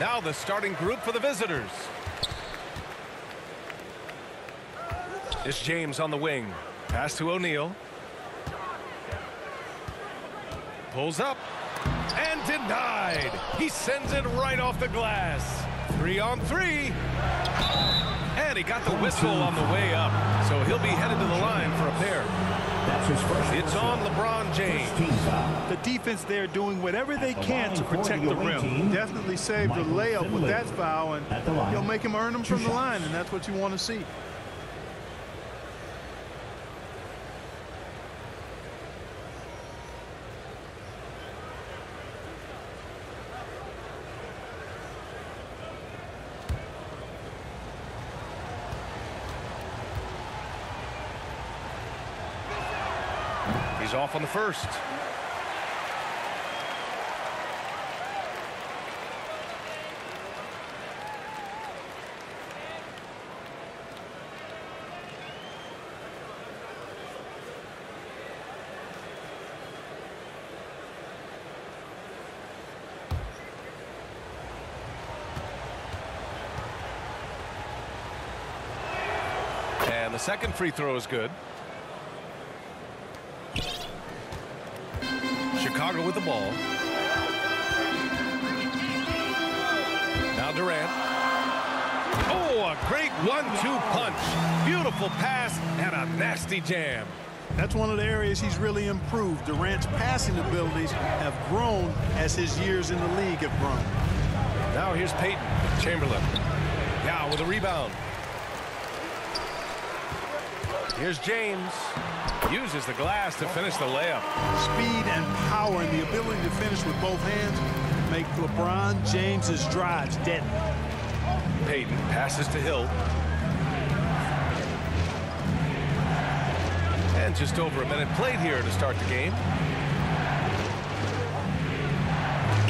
Now the starting group for the visitors. It's James on the wing. Pass to O'Neal. Pulls up. And denied. He sends it right off the glass. 3-on-3. And he got the whistle on the way up. So he'll be headed to the line for a pair. It's on LeBron James. The defense there doing whatever they can to protect the rim. Definitely saved the layup with that foul, and he'll make him earn them from the line, and that's what you want to see. He's off on the first. And the second free throw is good. Chicago with the ball. Now Durant. Oh, a great 1-2 punch. Beautiful pass and a nasty jam. That's one of the areas he's really improved. Durant's passing abilities have grown as his years in the league have grown. Now here's Peyton. Chamberlain. Now with a rebound. Here's James. Uses the glass to finish the layup. Speed and power and the ability to finish with both hands make LeBron James's drives deadly. Peyton passes to Hill. And just over a minute played here to start the game.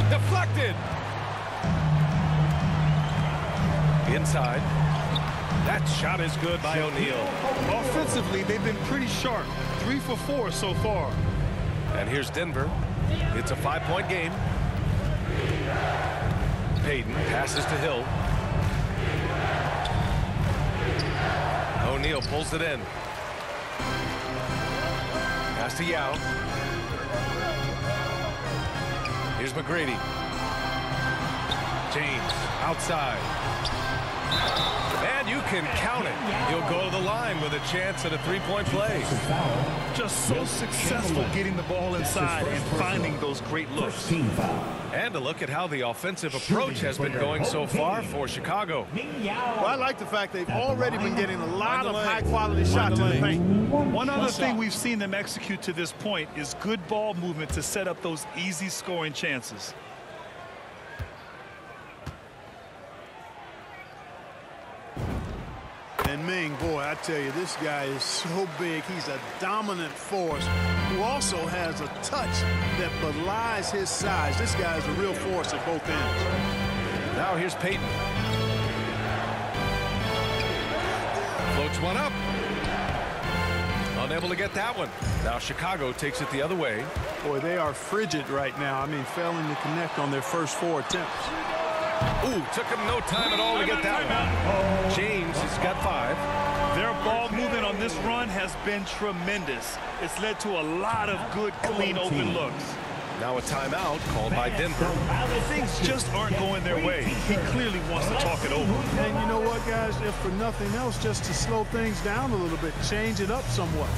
Deflected. Inside. That shot is good by O'Neal. Offensively, they've been pretty sharp. 3 for 4 so far. And here's Denver. It's a 5-point game. Peyton passes to Hill. O'Neal pulls it in. Pass to Yao. Here's McGrady. James outside. And you can count it. He'll go to the line with a chance at a 3-point play. Just so successful getting the ball inside and finding those great looks. And a look at how the offensive approach has been going so far for Chicago. Well, I like the fact they've already been getting a lot of high-quality shots in the paint. One other thing we've seen them execute to this point is good ball movement to set up those easy scoring chances. And Ming, boy, I tell you, this guy is so big. He's a dominant force who also has a touch that belies his size. This guy is a real force at both ends. Now here's Peyton. Floats one up. Unable to get that one. Now Chicago takes it the other way. Boy, they are frigid right now. I mean, failing to connect on their first 4 attempts. Ooh, took him no time at all to get that one. James has got 5. Their ball movement on this run has been tremendous. It's led to a lot of good, clean, open looks. Now a timeout called by Denver. Things just aren't going their way. He clearly wants to talk it over. And you know what, guys? If for nothing else, just to slow things down a little bit, change it up somewhat.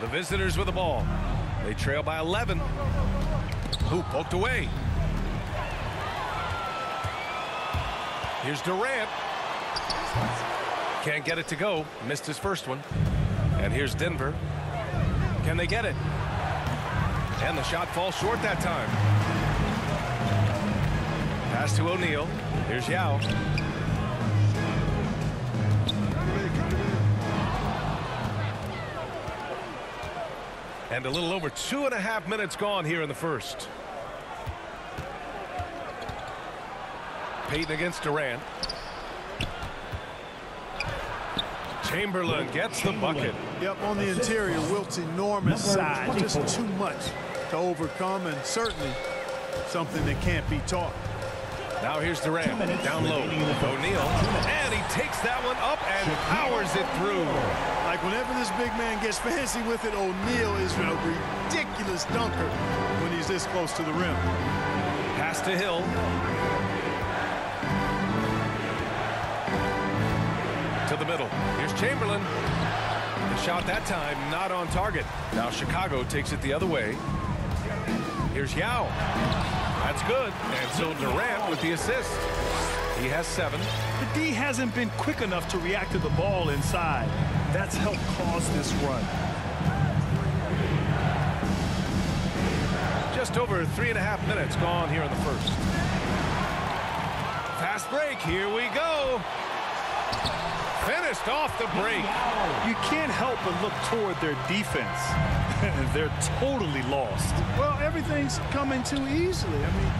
The visitors with the ball. They trail by 11. Who poked away. Here's Durant. Can't get it to go. Missed his first one. And here's Denver. Can they get it? And the shot falls short that time. Pass to O'Neal. Here's Yao. And a little over 2.5 minutes gone here in the first. Payton against Durant. Chamberlain gets the bucket. Yep, on the interior, Wilt's enormous size. Just too much to overcome, and certainly something that can't be taught. Now here's Durant, down low. O'Neal, and he takes that one up and powers it through. Like whenever this big man gets fancy with it, O'Neal is a ridiculous dunker when he's this close to the rim. Pass to Hill. To the middle. Here's Chamberlain. The shot that time not on target. Now Chicago takes it the other way. Here's Yao. That's good. And so Durant with the assist. He has 7. The D hasn't been quick enough to react to the ball inside. That's helped cause this run. Just over 3.5 minutes gone here in the first. Fast break. Here we go. Finished off the break. You can't help but look toward their defense. They're totally lost. Well, everything's coming too easily. I mean,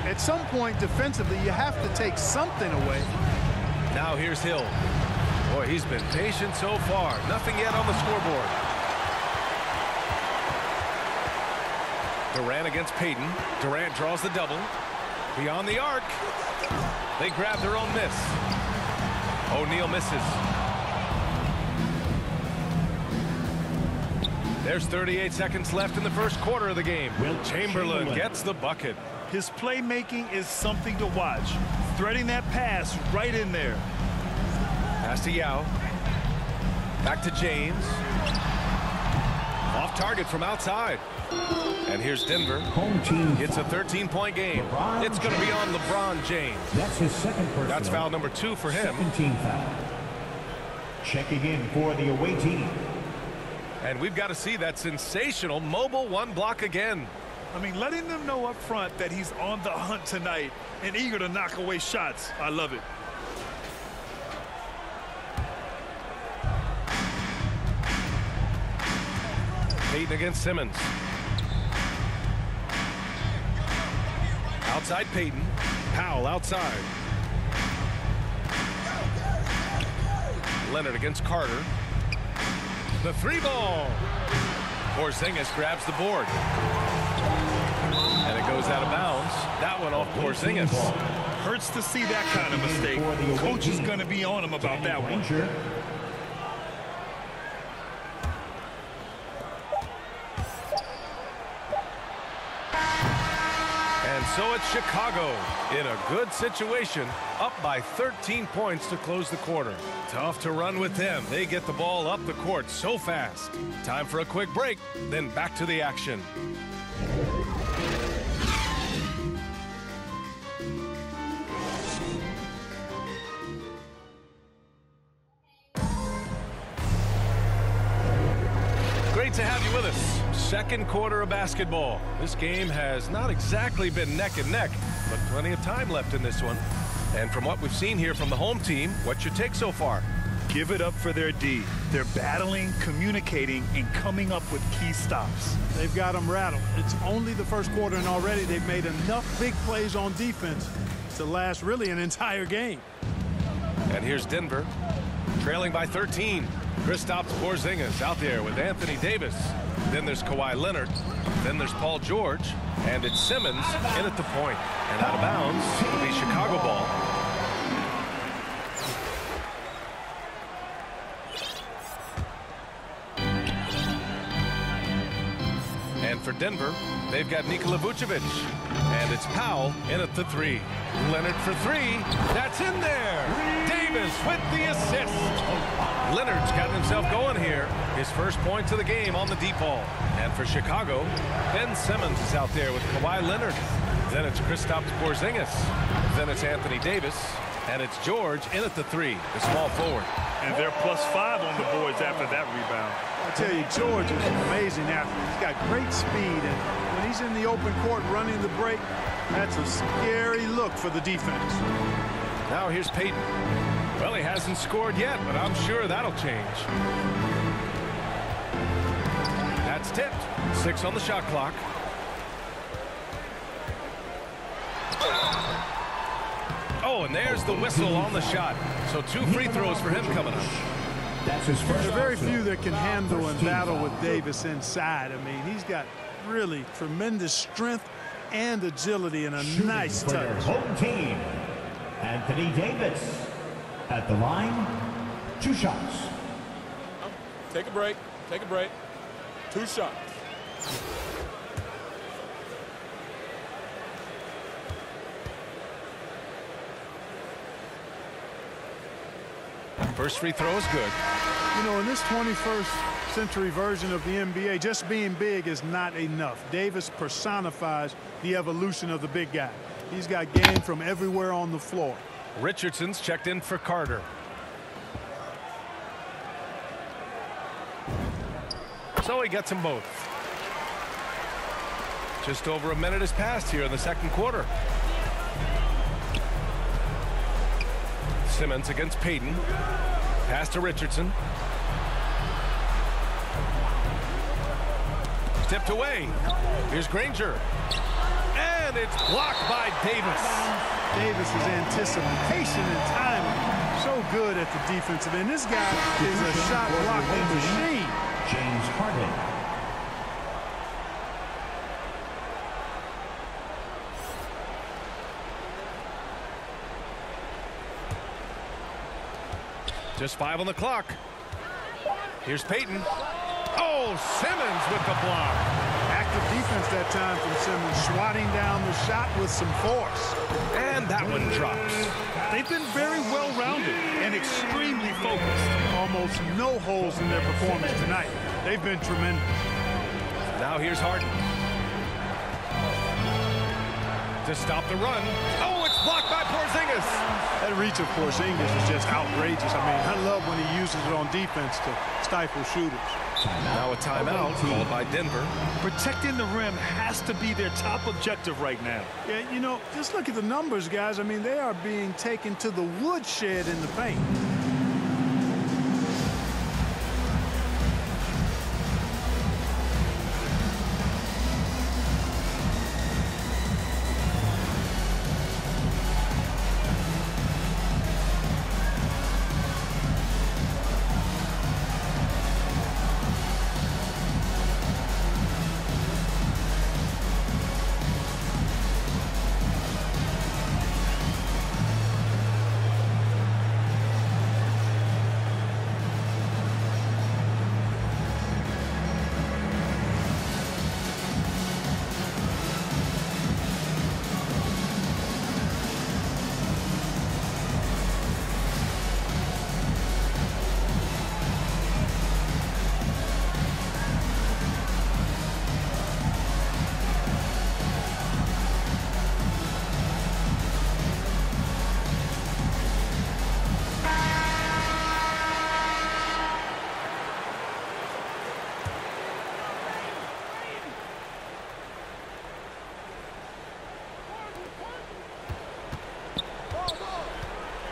at some point defensively, you have to take something away. Now here's Hill. Boy, he's been patient so far. Nothing yet on the scoreboard. Durant against Payton. Durant draws the double. Beyond the arc. They grab their own miss. O'Neal misses. There's 38 seconds left in the first quarter of the game. Chamberlain gets the bucket. His playmaking is something to watch. Threading that pass right in there. Pass to Yao. Back to James. Off target from outside. And here's Denver. Home team. It's a 13-point game. It's going to be on LeBron James. That's his second personal. That's foul number 2 for him. Second team foul. Checking in for the away team. And we've got to see that sensational mobile 1 block again. I mean, letting them know up front that he's on the hunt tonight and eager to knock away shots. I love it. Payton against Simmons. Outside Payton. Powell outside. Leonard against Carter. The 3-ball. Porzingis grabs the board. And it goes out of bounds. That one off Porzingis. Hurts to see that kind of mistake. Coach is going to be on him about that one. And so it's Chicago in a good situation, up by 13 points to close the quarter. Tough to run with them. They get the ball up the court so fast. Time for a quick break, then back to the action. Great to have you with us. Second quarter of basketball. This game has not exactly been neck and neck, but plenty of time left in this one. And from what we've seen here from the home team, what's your take so far? Give it up for their D. They're battling, communicating, and coming up with key stops. They've got them rattled. It's only the first quarter, and already they've made enough big plays on defense to last really an entire game. And here's Denver, trailing by 13. Kristaps Porzingis out there with Anthony Davis. Then there's Kawhi Leonard. Then there's Paul George. And it's Simmons in at the point. And out of bounds, it'll be Chicago ball. And for Denver, they've got Nikola Vucevic. And it's Powell in at the 3. Leonard for 3. That's in there. Davis Simmons with the assist. Leonard's got himself going here. His first points of the game on the deep ball. And for Chicago, Ben Simmons is out there with Kawhi Leonard. Then it's Kristaps Porzingis. Then it's Anthony Davis. And it's George in at the 3, the small forward. And they're +5 on the boards after that rebound. I tell you, George is an amazing athlete. He's got great speed, and when he's in the open court running the break, that's a scary look for the defense. Now here's Payton. Well, he hasn't scored yet, but I'm sure that'll change. That's tipped. 6 on the shot clock. Oh, and there's the whistle on the shot. So 2 free throws for him coming up. That's his first. There are very few that can handle and battle with Davis inside. I mean, he's got really tremendous strength and agility and a nice For their touch. home team, Anthony Davis at the line, 2 shots. Take a break. Take a break. 2 shots. First free throw is good. You know, in this 21st century version of the NBA, just being big is not enough. Davis personifies the evolution of the big guy. He's got game from everywhere on the floor. Richardson's checked in for Carter. So he gets them both. Just over a minute has passed here in the second quarter. Simmons against Payton. Pass to Richardson. Tipped away. Here's Granger. And it's blocked by Davis. Davis's anticipation and timing, so good at the defensive end. This guy is a shot blocking machine. James Harden. Just 5 on the clock. Here's Payton. Oh, Simmons with the block. Active defense that time from Simmons, swatting down the shot with some force. And that one drops. They've been very well-rounded and extremely focused. Almost no holes in their performance tonight. They've been tremendous. Now here's Harden. To stop the run. Oh, it's blocked by Porzingis. That reach of Porzingis is just outrageous. I mean, I love when he uses it on defense to stifle shooters. Now a timeout called by Denver. Protecting the rim has to be their top objective right now. Yeah, you know, just look at the numbers, guys. I mean, they are being taken to the woodshed in the paint.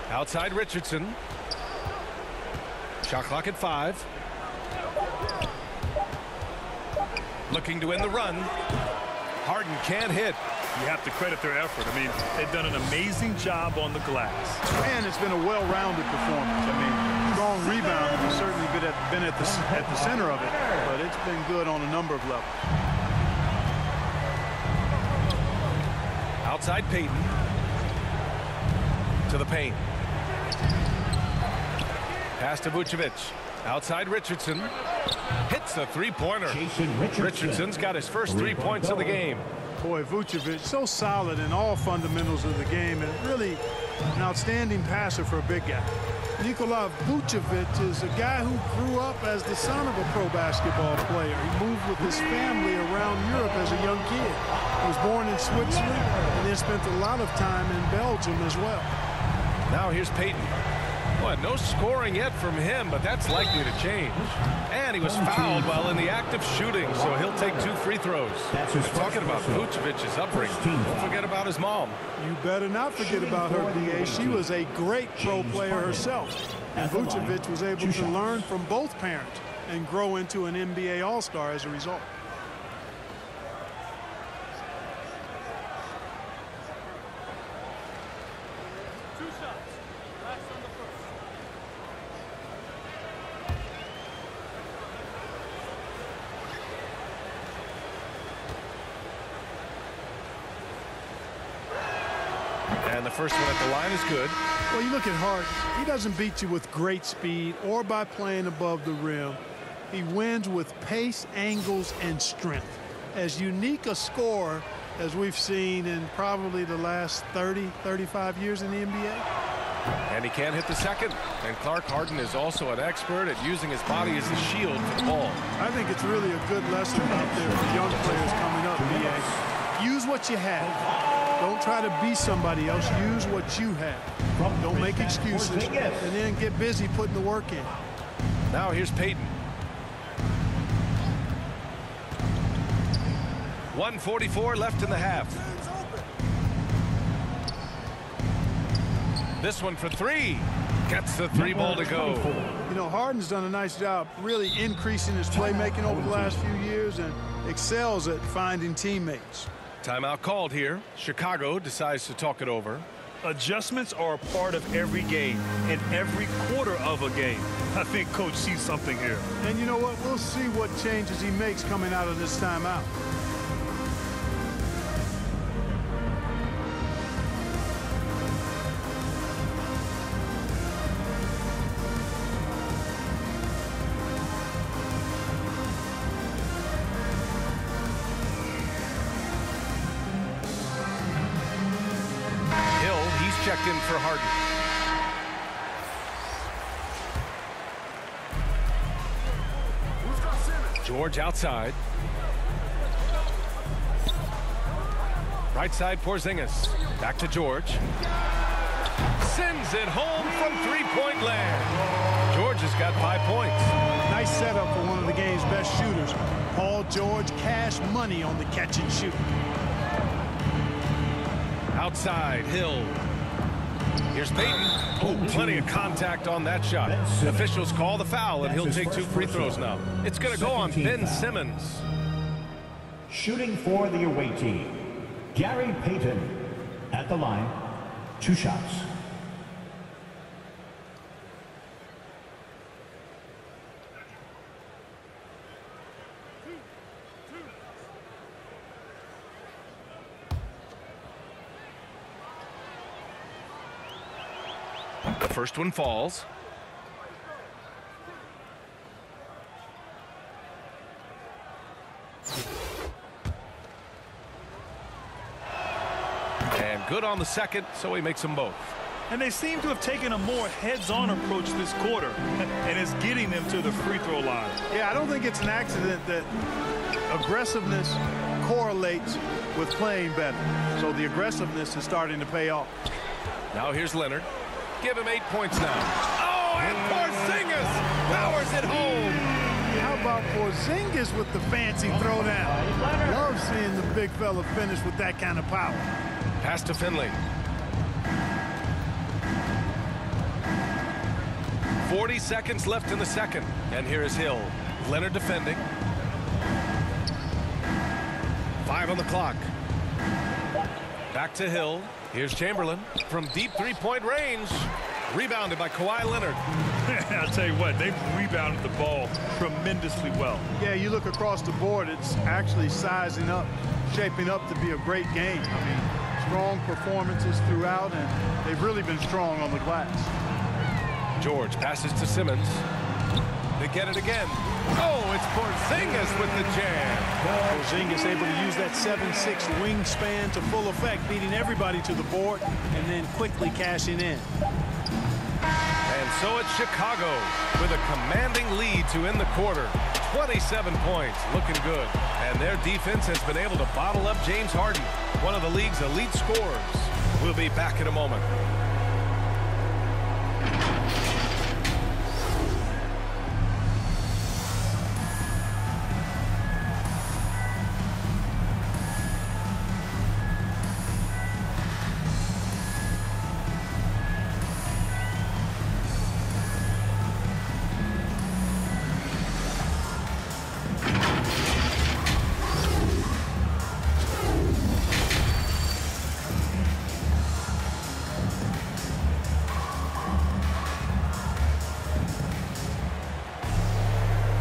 Outside Richardson. Shot clock at 5. Looking to win the run. Harden can't hit. You have to credit their effort. I mean, they've done an amazing job on the glass. And it's been a well-rounded performance. I mean, strong rebound has certainly been at the center of it, but it's been good on a number of levels. Outside Payton. To the paint. Pass to Vucevic. Outside Richardson. Hits a three-pointer. Richardson's got his first 3 points of the game. Boy, Vucevic, so solid in all fundamentals of the game, and really an outstanding passer for a big guy. Nikola Vucevic is a guy who grew up as the son of a pro basketball player. He moved with his family around Europe as a young kid. He was born in Switzerland and then spent a lot of time in Belgium as well. Now here's Payton. Boy, no scoring yet from him, but that's likely to change. And he was fouled while in the act of shooting, so he'll take 2 free throws. Talking about Vucevic's upbringing, don't forget about his mom. You better not forget about her, D.A. She was a great pro player herself. And Vucevic was able to learn from both parents and grow into an NBA All-Star as a result. And the first one at the line is good. Well, you look at Harden. He doesn't beat you with great speed or by playing above the rim. He wins with pace, angles, and strength. As unique a scorer as we've seen in probably the last 30, 35 years in the NBA. And he can't hit the second. And Clark, Harden is also an expert at using his body as a shield for the ball. I think it's really a good lesson out there for young players coming up, B.A. Use what you have. Don't try to be somebody else. Use what you have. Don't make excuses. And then get busy putting the work in. Now here's Payton. 1:44 left in the half. This one for 3. Gets the 3 ball to go. You know, Harden's done a nice job really increasing his playmaking over the last few years and excels at finding teammates. Timeout called here. Chicago decides to talk it over. Adjustments are a part of every game and every quarter of a game. I think Coach sees something here. And you know what? We'll see what changes he makes coming out of this timeout. Checked in for Harden. George outside. Right side Porzingis. Back to George. Sends it home from 3-point land. George has got 5 points. Nice setup for one of the game's best shooters. Paul George, cash money on the catch and shoot. Outside, Hill. Here's Payton. Oh, plenty of contact on that shot. Officials call the foul, and he'll take 2 free throws now. It's going to go on Ben Simmons. Shooting for the away team, Gary Payton at the line, 2 shots. The first one falls. And good on the second, so he makes them both. And they seem to have taken a more heads-on approach this quarter, and it's getting them to the free throw line. Yeah, I don't think it's an accident that aggressiveness correlates with playing better. So the aggressiveness is starting to pay off. Now here's Leonard. Give him 8 points now. Oh, and Porzingis powers it home. How about Porzingis with the fancy throwdown? Love seeing the big fella finish with that kind of power. Pass to Finley. 40 seconds left in the second. And here is Hill. Leonard defending. 5 on the clock. Back to Hill. Here's Chamberlain from deep 3-point range. Rebounded by Kawhi Leonard. I'll tell you what, they've rebounded the ball tremendously well. Yeah, you look across the board, it's actually sizing up, shaping up to be a great game. I mean, strong performances throughout, and they've really been strong on the glass. George passes to Simmons. They get it again. Oh, it's Porzingis with the jam. Porzingis able to use that 7'6" wingspan to full effect, beating everybody to the board and then quickly cashing in. And so it's Chicago with a commanding lead to end the quarter. 27 points, looking good. And their defense has been able to bottle up James Harden, one of the league's elite scorers. We'll be back in a moment.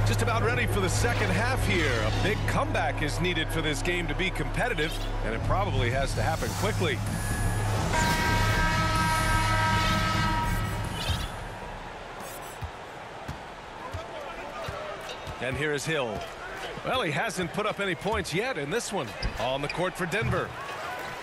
Just about ready for the second half here. A big comeback is needed for this game to be competitive, and it probably has to happen quickly. And here is Hill. Well, he hasn't put up any points yet in this one. On the court for Denver.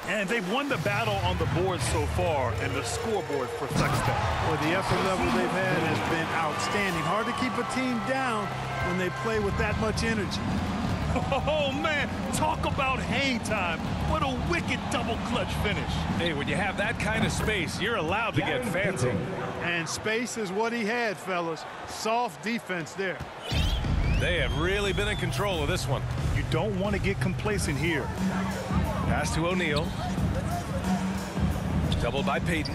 And they've won the battle on the board so far, and the scoreboard reflects that. Well, the effort level they've had has been outstanding. Hard to keep a team down when they play with that much energy. Oh, man, talk about hang time. What a wicked double clutch finish. Hey, when you have that kind of space, you're allowed to get fancy. And space is what he had, fellas. Soft defense there. They have really been in control of this one. You don't want to get complacent here. Pass to O'Neal. Doubled by Payton.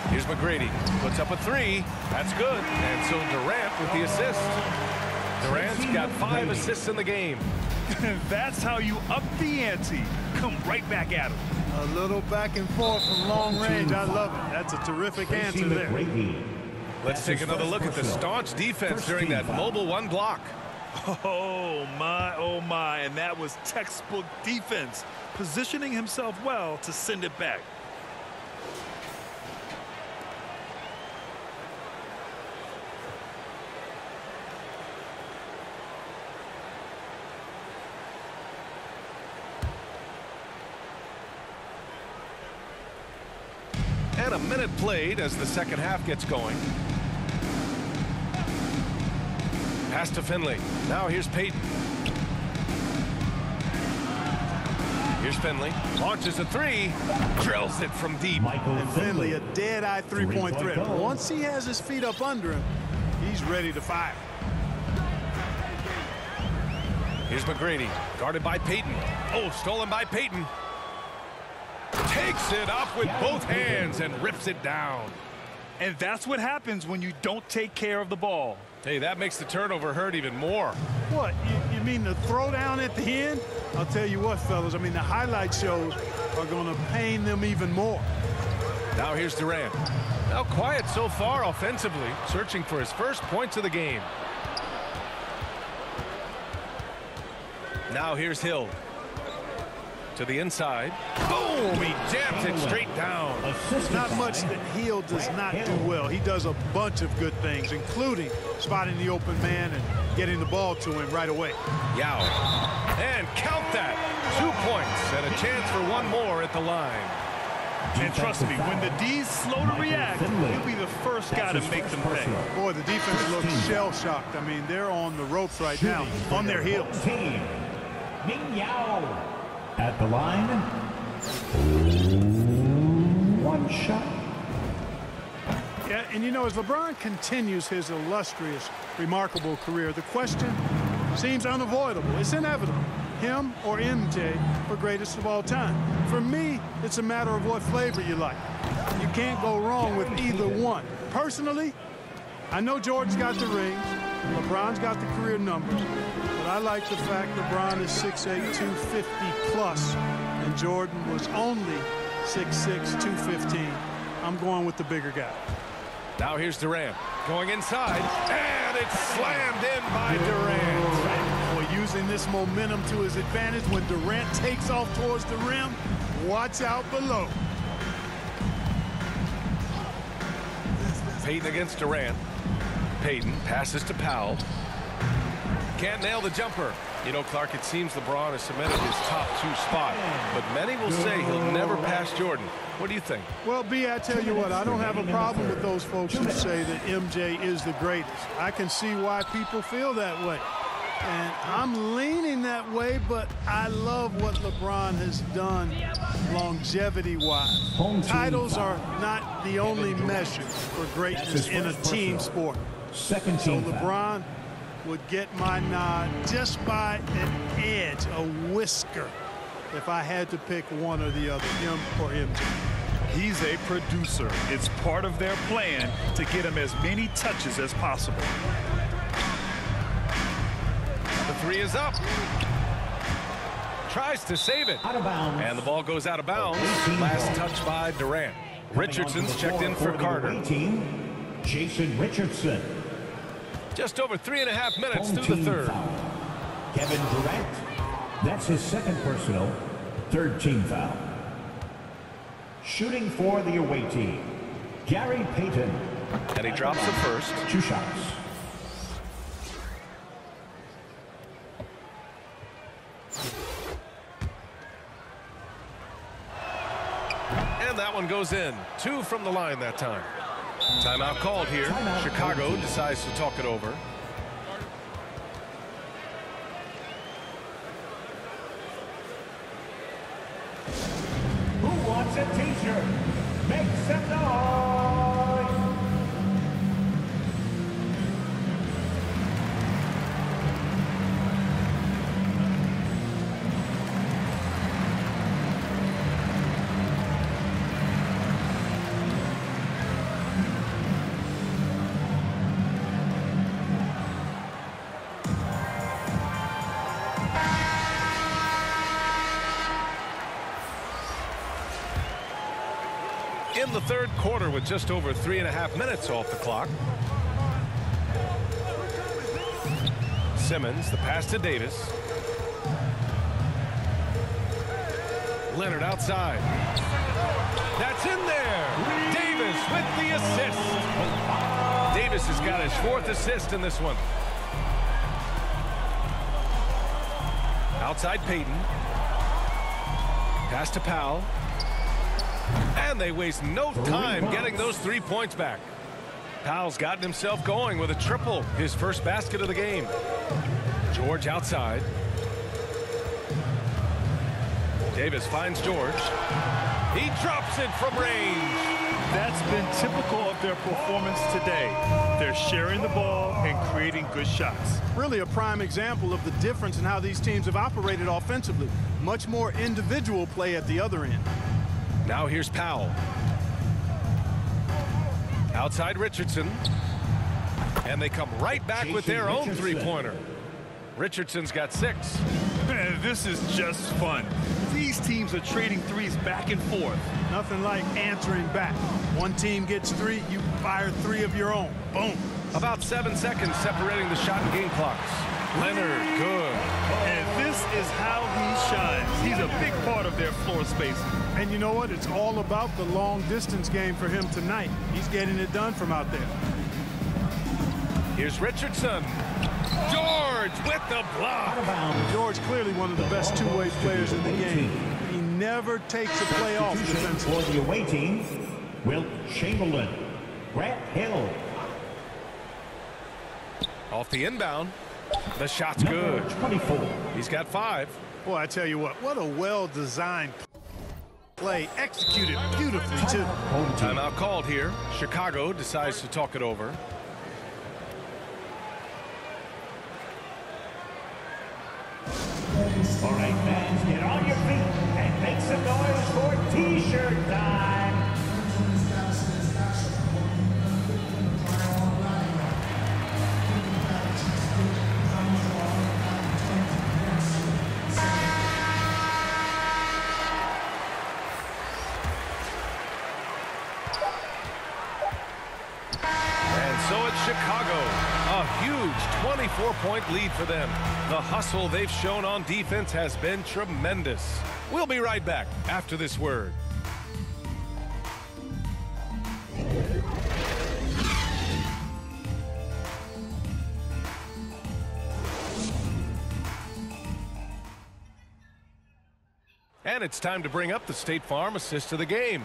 Here's McGrady. Puts up a three. That's good. And so Durant with the assist. Durant's got 5 assists in the game. That's how you up the ante. Come right back at him. A little back and forth from long range. I love it. That's a terrific answer there. Let's take another look at the staunch defense during that mobile one block. Oh, my. And that was textbook defense, positioning himself well to send it back. And a minute played as the second half gets going. Pass to Finley. Now here's Payton. Here's Finley. Launches a three. Drills it from deep. And Finley, a dead-eye three-point threat. Once he has his feet up under him, he's ready to fire. Here's McGrady. Guarded by Payton. Oh, stolen by Payton. Takes it up with both hands and rips it down. And that's what happens when you don't take care of the ball. Hey, that makes the turnover hurt even more. What, you mean the throwdown at the end? I'll tell you what, fellas, I mean, the highlight shows are going to pain them even more. Now here's Durant. Now quiet so far offensively, searching for his first points of the game. Now here's Hill. To the inside. Boom! He jams it straight down. There's not much that Hill does not do well. He does a bunch of good things, including spotting the open man and getting the ball to him right away. Yao. And count that. 2 points and a chance for one more at the line. And trust me, when the D's slow to react, he'll be the first guy to make them pay. Boy, the defense looks shell-shocked. I mean, they're on the ropes right now, on their heels. Yao. At the line, 1 shot. Yeah, and you know, as LeBron continues his illustrious, remarkable career, the question seems unavoidable. It's inevitable. Him or MJ for greatest of all time. For me, it's a matter of what flavor you like. You can't go wrong with either one. Personally, I know Jordan's got the rings, LeBron's got the career numbers, but I like the fact LeBron is 6'8", 250 plus, and Jordan was only 6'6", 215. I'm going with the bigger guy. Now here's Durant going inside, and it's slammed in by Durant. Boy, using this momentum to his advantage when Durant takes off towards the rim. Watch out below. Payton against Durant. Payton passes to Powell. Can't nail the jumper. You know, Clark, it seems LeBron has cemented his top 2 spot, but many will say he'll never pass Jordan. What do you think? Well, B, I tell you what, I don't have a problem with those folks who say that MJ is the greatest. I can see why people feel that way. And I'm leaning that way, but I love what LeBron has done longevity-wise. Titles are not the only measure for greatness in a team sport. So LeBron would get my nod just by an edge, a whisker, if I had to pick one or the other, him or MJ. He's a producer. It's part of their plan to get him as many touches as possible. The 3 is up. Tries to save it. Out of bounds. And the ball goes out of bounds. Last touch by Durant. Richardson's checked in for Carter. Jason Richardson. Just over 3.5 minutes through the third. Foul. Kevin Durant. That's his second personal. Third team foul. Shooting for the away team, Gary Payton. And he drops the first. 2 shots. And that one goes in. 2 from the line that time. Timeout called here. Chicago decides to talk it over. Who wants a t-shirt? Make some noise! In the third quarter with just over 3.5 minutes off the clock. Simmons, the pass to Davis. Leonard outside. That's in there. Davis with the assist. Davis has got his 4th assist in this one. Outside Payton. Pass to Powell. And they waste no time getting those 3 points back. Powell's gotten himself going with a triple, his first basket of the game. George outside. Davis finds George. He drops it from range. That's been typical of their performance today. They're sharing the ball and creating good shots. Really a prime example of the difference in how these teams have operated offensively. Much more individual play at the other end. Now here's Powell. Outside Richardson. And they come right back with their own 3-pointer. Richardson's got 6. Man, this is just fun. These teams are trading threes back and forth. Nothing like answering back. One team gets 3, you fire 3 of your own. Boom. About 7 seconds separating the shot and game clocks. Leonard, good. And this is how he shines. He's a big part of their floor spacing. And you know what? It's all about the long distance game for him tonight. He's getting it done from out there. Here's Richardson. George with the block. George clearly one of the best two-way players in the game. He never takes a play off defensively. For the away team, Wilt Chamberlain. Grant Hill. Off the inbound. The shot's good. 24. He's got 5. Boy, I tell you what a well-designed play. Executed beautifully, too. Timeout called here. Chicago decides to talk it over. All right, fans, get on your feet and make some noise for T-shirt time. So it's Chicago, a huge 24-point lead for them. The hustle they've shown on defense has been tremendous. We'll be right back after this word. And it's time to bring up the State Farm assist of the game.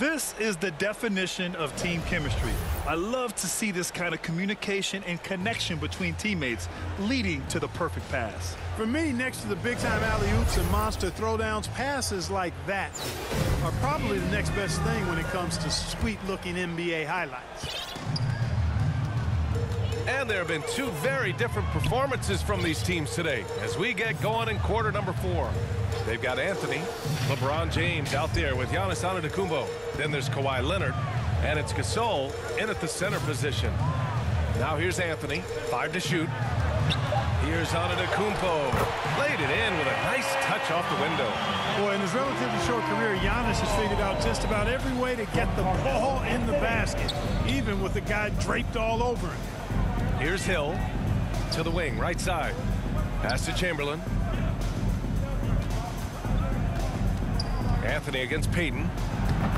This is the definition of team chemistry. I love to see this kind of communication and connection between teammates leading to the perfect pass. For me, next to the big-time alley-oops and monster throwdowns, passes like that are probably the next best thing when it comes to sweet-looking NBA highlights. And there have been two very different performances from these teams today as we get going in quarter number 4. They've got Anthony, LeBron James out there with Giannis Antetokounmpo. Then there's Kawhi Leonard, and it's Gasol in at the center position. Now here's Anthony, 5 to shoot. Here's Antetokounmpo, laid it in with a nice touch off the window. Boy, in his relatively short career, Giannis has figured out just about every way to get the ball in the basket, even with the guy draped all over him. Here's Hill to the wing, right side. Pass to Chamberlain. Anthony against Payton.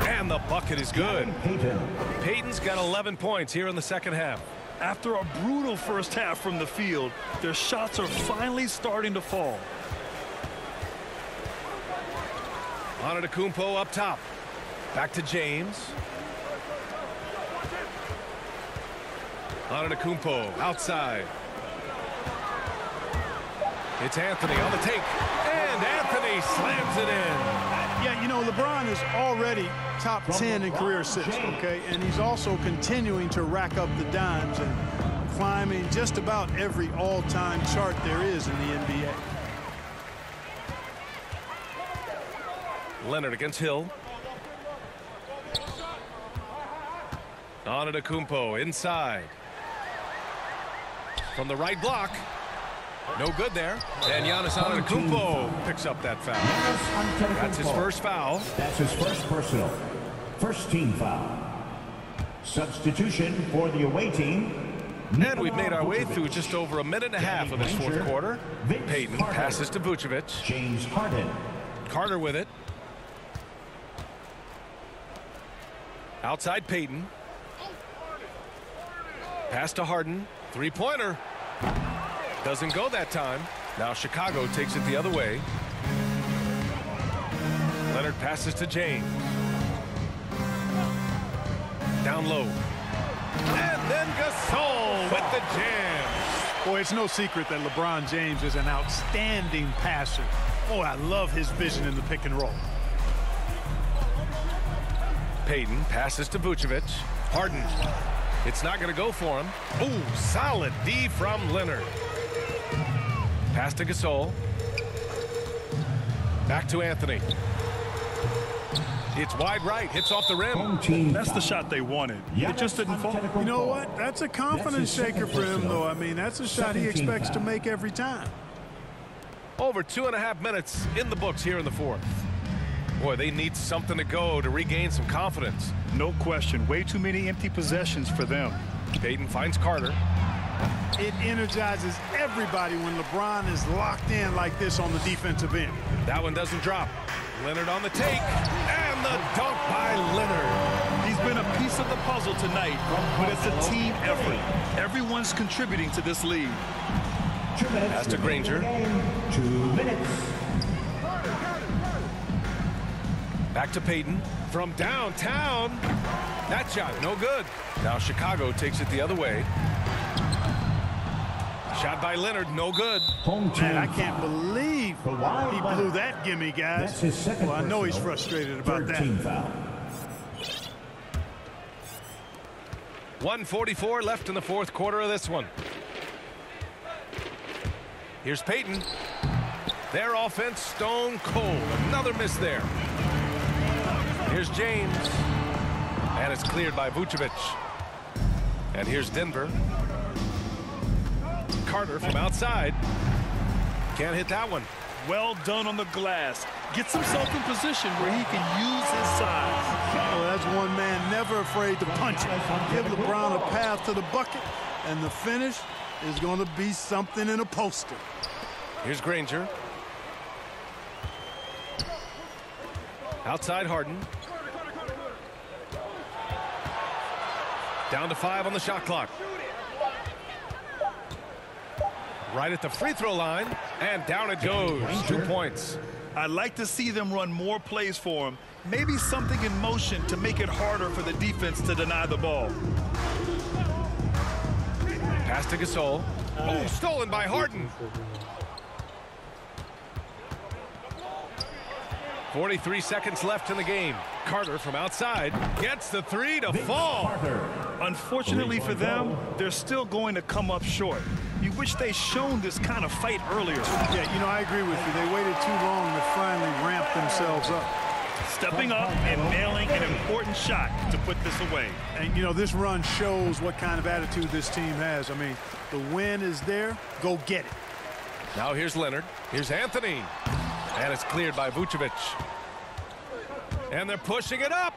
And the bucket is good. Payton's got 11 points here in the second half. After a brutal first half from the field, their shots are finally starting to fall. Antetokounmpo up top. Back to James. Antetokounmpo outside. It's Anthony on the take. And Anthony slams it in. Yeah, you know, LeBron is already top 10 in career assists, okay? And he's also continuing to rack up the dimes and climbing just about every all-time chart there is in the NBA. Leonard against Hill. Antetokounmpo inside. From the right block. No good there. And Giannis Antetokounmpo picks up that foul. That's his first foul. That's his first personal. First team foul. Substitution for the away team. And we've made our way through just over a minute and a half of this fourth quarter. Payton passes to Vucevic. James Harden. Carter with it. Outside Payton. Pass to Harden. Three-pointer. Doesn't go that time. Now Chicago takes it the other way. Leonard passes to James. Down low. And then Gasol with the jam. Boy, it's no secret that LeBron James is an outstanding passer. Boy, I love his vision in the pick and roll. Payton passes to Vucevic. Harden. It's not going to go for him. Ooh, solid D from Leonard. Pass to Gasol. Back to Anthony. It's wide right. Hits off the rim. That's the shot they wanted. It just didn't fall. You know what? That's a confidence shaker for him, though. I mean, that's a shot he expects to make every time. Over 2.5 minutes in the books here in the fourth. Boy, they need something to go to regain some confidence. No question. Way too many empty possessions for them. Payton finds Carter. It energizes everybody when LeBron is locked in like this on the defensive end. That one doesn't drop. Leonard on the take. And the dunk by Leonard. He's been a piece of the puzzle tonight, but it's a team effort. Everyone's contributing to this lead. Pass to Granger. 2 minutes. Back to Payton from downtown. That shot, no good. Now Chicago takes it the other way. Shot by Leonard, no good. Man, I can't believe he blew that gimme, guys. That's his second Well, I know he's personal. frustrated about Third that. team foul. 1:44 left in the fourth quarter of this one. Here's Payton. Their offense stone cold. Another miss there. Here's James. And it's cleared by Vucevic. And here's Denver. Carter from outside. Can't hit that one. Well done on the glass. Gets himself in position where he can use his size. Well, that's one man never afraid to punch it. Give LeBron a path to the bucket, and the finish is going to be something in a poster. Here's Granger. Outside Harden. Down to 5 on the shot clock. Right at the free throw line, and down it goes. 2 points. I'd like to see them run more plays for him. Maybe something in motion to make it harder for the defense to deny the ball. Pass to Gasol. Oh, stolen by Harden. 43 seconds left in the game. Carter from outside gets the three to fall. Unfortunately for them, they're still going to come up short. You wish they'd shown this kind of fight earlier. Yeah, you know, I agree with you. They waited too long to finally ramp themselves up. Stepping up and nailing an important shot to put this away. And, you know, this run shows what kind of attitude this team has. I mean, the win is there. Go get it. Now here's Leonard. Here's Anthony. And it's cleared by Vucevic. And they're pushing it up.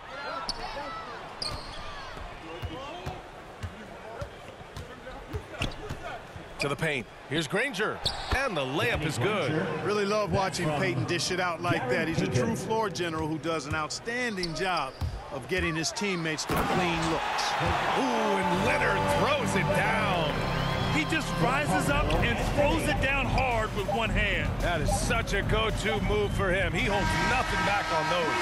To the paint. Here's Granger. And the layup is good. Really love watching Peyton dish it out like that. He's a true floor general who does an outstanding job of getting his teammates to clean looks. Ooh, and Leonard throws it down. He just rises up and throws it down hard with one hand. That is such a go-to move for him. He holds nothing back on those.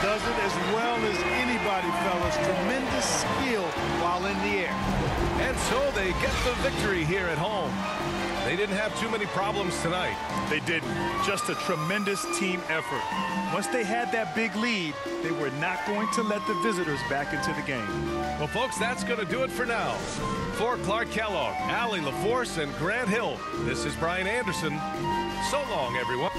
Does it as well as anybody, fellas. Tremendous skill while in the air. And so they get the victory here at home. They didn't have too many problems tonight. They didn't. Just a tremendous team effort. Once they had that big lead, they were not going to let the visitors back into the game. Well, folks, that's going to do it for now. For Clark Kellogg, Allie LaForce, and Grant Hill, this is Brian Anderson. So long, everyone.